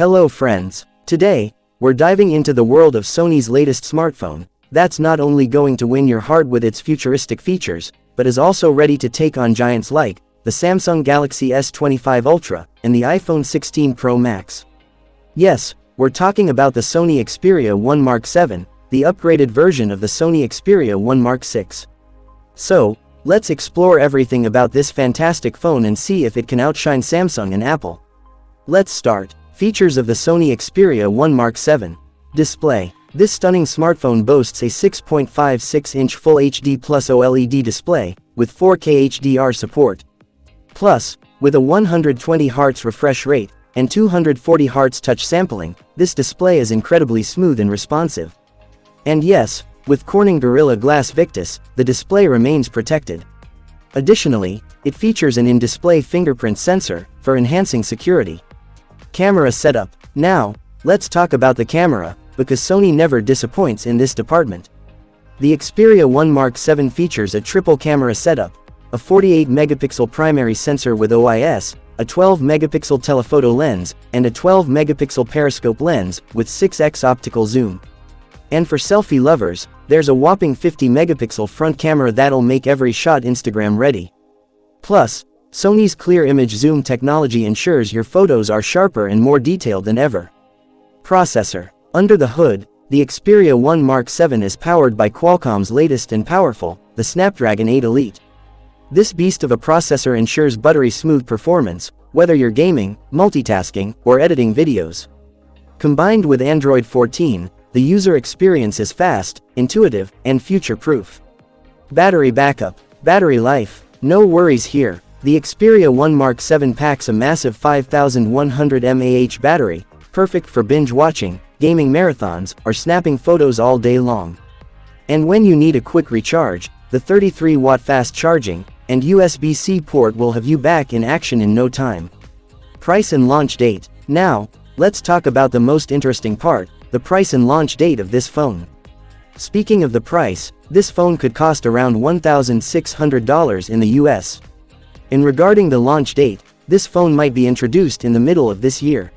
Hello friends. Today, we're diving into the world of Sony's latest smartphone, that's not only going to win your heart with its futuristic features, but is also ready to take on giants like the Samsung Galaxy S25 Ultra and the iPhone 16 Pro Max. Yes, we're talking about the Sony Xperia 1 Mark 7, the upgraded version of the Sony Xperia 1 Mark 6. So, let's explore everything about this fantastic phone and see if it can outshine Samsung and Apple. Let's start. Features of the Sony Xperia 1 Mark 7. Display. This stunning smartphone boasts a 6.56-inch Full HD Plus OLED display, with 4K HDR support. Plus, with a 120 Hz refresh rate, and 240 Hz touch sampling, this display is incredibly smooth and responsive. And yes, with Corning Gorilla Glass Victus, the display remains protected. Additionally, it features an in-display fingerprint sensor, for enhancing security. Camera setup. Now, let's talk about the camera, because Sony never disappoints in this department. The Xperia 1 Mark 7 features a triple camera setup, a 48-megapixel primary sensor with OIS, a 12-megapixel telephoto lens, and a 12-megapixel periscope lens, with 6x optical zoom. And for selfie lovers, there's a whopping 50-megapixel front camera that'll make every shot Instagram ready. Plus, Sony's clear image zoom technology ensures your photos are sharper and more detailed than ever. Processor. Under the hood, the Xperia 1 Mark 7 is powered by Qualcomm's latest and powerful, the Snapdragon 8 Elite. This beast of a processor ensures buttery smooth performance, whether you're gaming, multitasking, or editing videos. Combined with Android 14, the user experience is fast, intuitive, and future-proof. Battery backup. Battery life. No worries here. The Xperia 1 Mark 7 packs a massive 5100 mAh battery, perfect for binge watching, gaming marathons, or snapping photos all day long. And when you need a quick recharge, the 33-watt fast charging and USB-C port will have you back in action in no time. Price and launch date. Now, let's talk about the most interesting part, the price and launch date of this phone. Speaking of the price, this phone could cost around $1,600 in the US. And regarding the launch date, this phone might be introduced in the middle of this year.